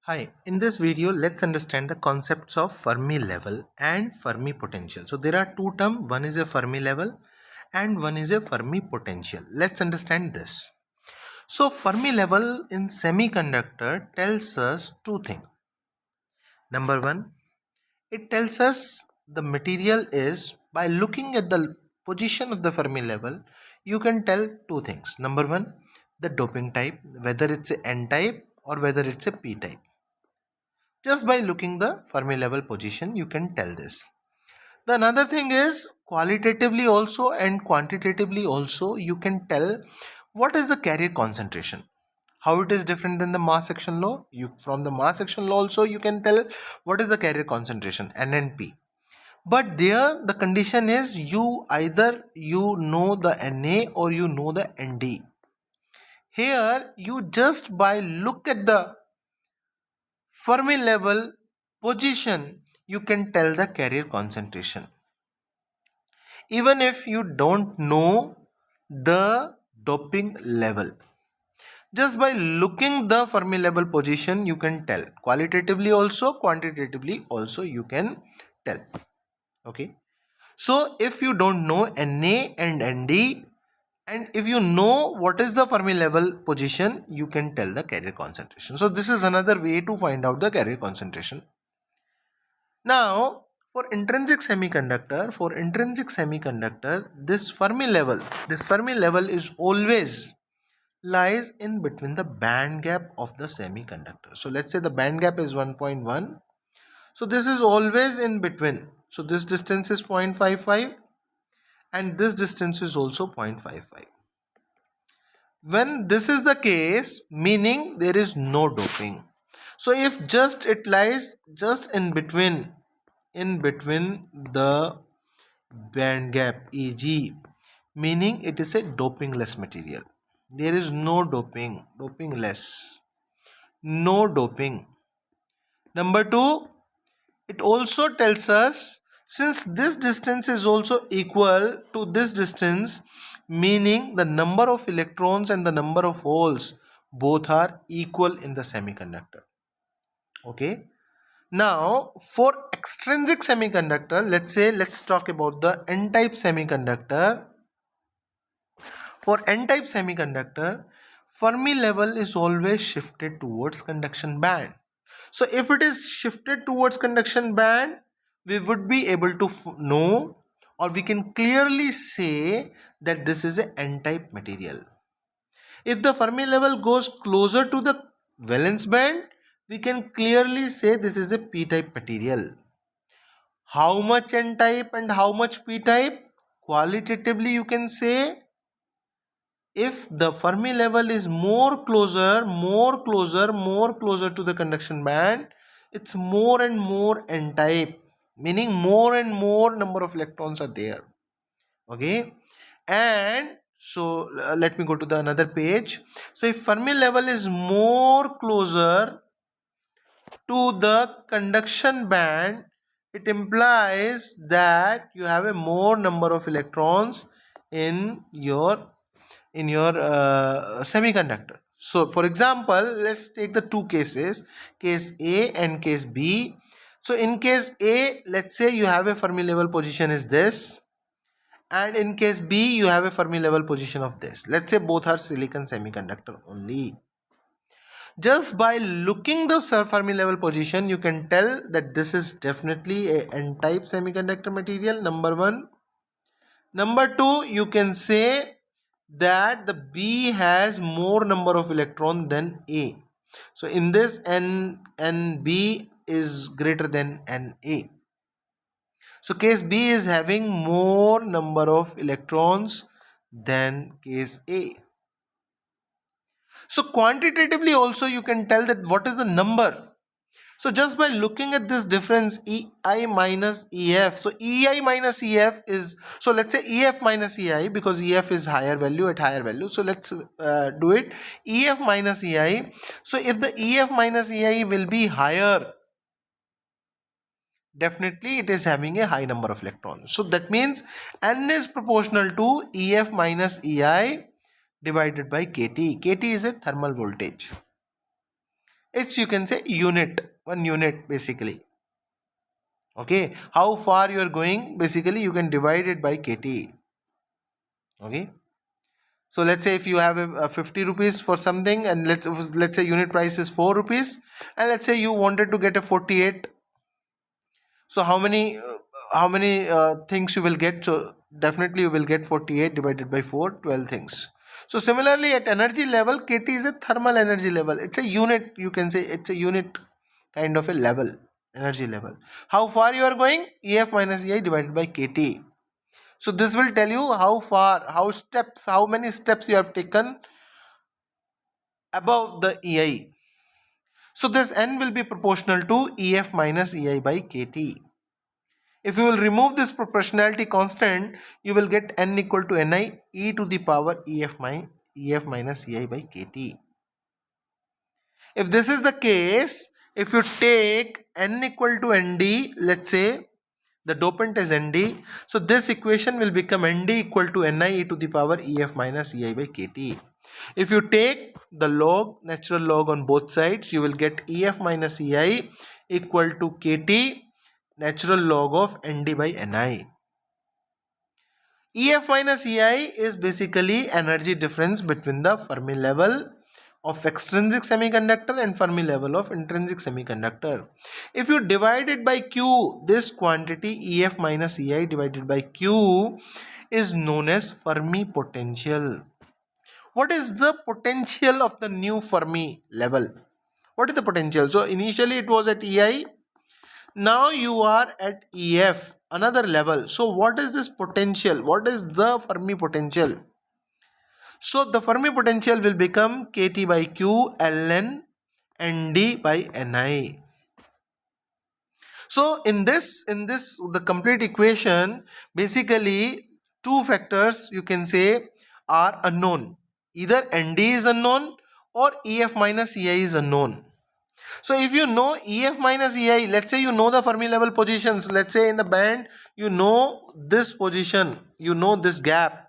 Hi, in this video, let's understand the concepts of Fermi level and Fermi potential. So there are two terms, one is a Fermi level and one is a Fermi potential. Let's understand this. So Fermi level in semiconductor tells us two things. Number one, it tells us the material is by looking at the position of the Fermi level, you can tell two things. Number one, the doping type, whether it's a N type or whether it's a P type. Just by looking the Fermi level position, you can tell this. The another thing is qualitatively also and quantitatively also you can tell what is the carrier concentration. How it is different than the mass action law. You from the mass action law also you can tell what is the carrier concentration N and P. But there the condition is you either you know the Na or you know the Nd. Here you just by look at the Fermi level position, you can tell the carrier concentration. Even if you don't know the doping level. Just by looking the Fermi level position, you can tell. Qualitatively also, quantitatively also you can tell. Okay. So if you don't know Na and Nd, and if you know what is the Fermi level position, you can tell the carrier concentration. So this is another way to find out the carrier concentration. Now, for intrinsic semiconductor, this Fermi level is always lies in between the band gap of the semiconductor. So let's say the band gap is 1.1. So this is always in between. So this distance is 0.55 and this distance is also 0.55. When this is the case, meaning there is no doping. So if just it lies just in between the band gap Eg, meaning it is a dopingless material. There is no dopingless, no doping. Number two, it also tells us since this distance is also equal to this distance, meaning the number of electrons and the number of holes both are equal in the semiconductor. Okay. Now, for extrinsic semiconductor, let's talk about the N-type semiconductor. For N-type semiconductor, Fermi level is always shifted towards conduction band. So, if it is shifted towards conduction band, we would be able to know or we can clearly say that this is an N-type material. If the Fermi level goes closer to the valence band, we can clearly say this is a P-type material. How much N-type and how much P-type? Qualitatively, you can say if the Fermi level is more closer to the conduction band, it's more and more N-type, meaning more and more number of electrons are there. Okay, and so let me go to the another page. So if Fermi level is more closer to the conduction band, it implies that you have a more number of electrons in your semiconductor. So for example, let's take the two cases, case A and case B. So in case A, let's say you have a Fermi level position is this, and in case B you have a Fermi level position of this. Let's say both are silicon semiconductor only. Just by looking the Fermi level position, you can tell that this is definitely a N-type semiconductor material, number one. Number two, you can say that the B has more number of electron than A. So in this NB is greater than Na. So case B is having more number of electrons than case A. So quantitatively also you can tell that what is the number. So just by looking at this difference EI minus EF, so EI minus EF is, so let's say EF minus EI because EF is higher value at higher value. So let's do it EF minus EI. So if the EF minus EI will be higher, definitely it is having a high number of electrons. So that means N is proportional to EF minus EI divided by KT. KT is a thermal voltage. It's, you can say, unit, 1 unit basically. Okay, how far you are going, basically you can divide it by kt. Okay, so let's say if you have a 50 rupees for something, and let's say unit price is 4 rupees, and let's say you wanted to get a 48. So how many things you will get? So definitely you will get 48 divided by 4, 12 things. So similarly, at energy level, kt is a thermal energy level. It's a unit, you can say it's a unit kind of a level, energy level. How far you are going? ef minus ei divided by kt. So this will tell you how far, how many steps you have taken above the ei. So this n will be proportional to ef minus ei by kt. If you will remove this proportionality constant, you will get n equal to ni e to the power ef minus ei by kt. If this is the case, if you take n equal to nd, let's say the dopant is nd, so this equation will become nd equal to ni e to the power ef minus ei by kt. If you take the log, natural log on both sides, you will get ef minus ei equal to kt natural log of nd by ni. ef minus ei is basically energy difference between the Fermi level of extrinsic semiconductor and Fermi level of intrinsic semiconductor. If you divide it by q, this quantity ef minus ei divided by q is known as Fermi potential. What is the potential of the new Fermi level? What is the potential? So initially it was at ei, now you are at ef, another level. So what is this potential? What is the Fermi potential? So the Fermi potential will become kt by q ln nd by ni. So in this the complete equation, basically two factors you can say are unknown. Either nd is unknown or ef minus ei is unknown. So if you know ef minus ei, let's say you know the Fermi level positions, let's say in the band you know this position, you know this gap.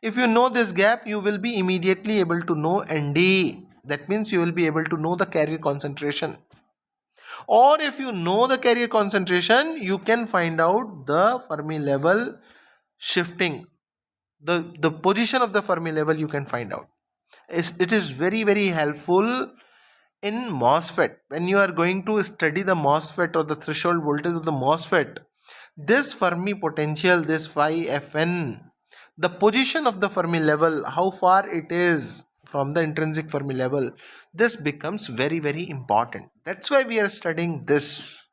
If you know this gap, you will be immediately able to know nd. That means you will be able to know the carrier concentration. Or if you know the carrier concentration, you can find out the Fermi level shifting. The position of the Fermi level you can find out. It is very, very helpful in MOSFET. When you are going to study the MOSFET or the threshold voltage of the MOSFET, this Fermi potential, this phi Fn, the position of the Fermi level, how far it is from the intrinsic Fermi level, this becomes very, very important. That's why we are studying this.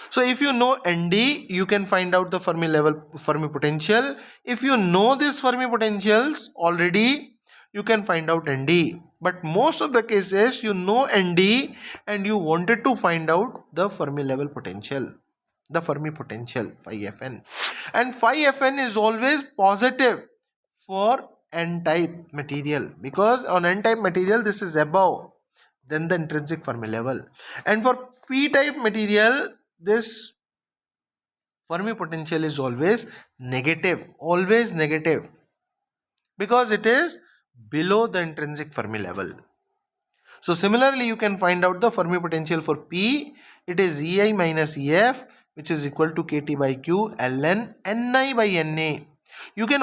So if you know nd, you can find out the Fermi level, Fermi potential. If you know these Fermi potentials already, you can find out nd. But most of the cases you know nd and you wanted to find out the Fermi level potential, the Fermi potential phi Fn. And phi Fn is always positive for n-type material, because on n-type material this is above than the intrinsic Fermi level. And for p-type material, this Fermi potential is always negative, because it is below the intrinsic Fermi level. So similarly, you can find out the Fermi potential for P. It is Ei minus Ef, which is equal to Kt by Q ln Ni by Na. You can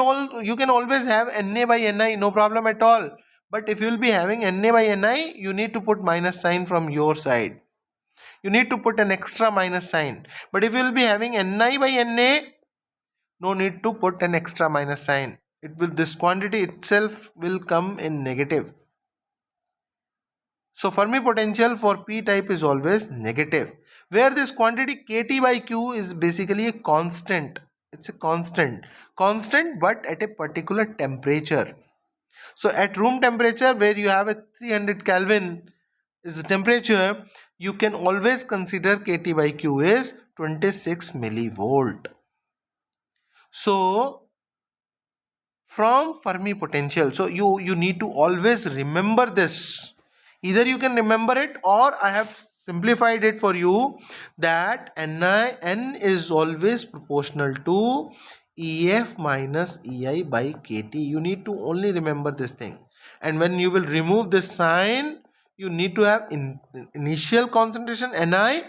always have Na by Ni, no problem at all. But if you will be having Na by Ni, you need to put minus sign from your side. You need to put an extra minus sign. But if you will be having Ni by Na, no need to put an extra minus sign. This quantity itself will come in negative. So Fermi potential for p type is always negative, where this quantity kt by q is basically a constant. It's a constant but at a particular temperature. So at room temperature, where you have a 300 Kelvin is the temperature, you can always consider kt by q is 26 millivolt. So from Fermi potential, so you need to always remember this. Either you can remember it, or I have simplified it for you, that n is always proportional to ef minus ei by kt. You need to only remember this thing, and when you will remove this sign, you need to have initial concentration Ni,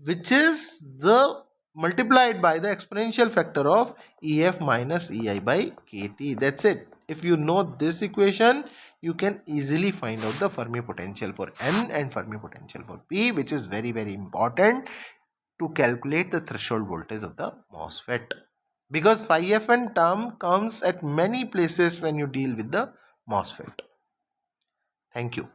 which is the multiplied by the exponential factor of EF minus EI by KT. That's it. If you know this equation, you can easily find out the Fermi potential for N and Fermi potential for P, which is very, very important to calculate the threshold voltage of the MOSFET. Because phi Fn term comes at many places when you deal with the MOSFET. Thank you.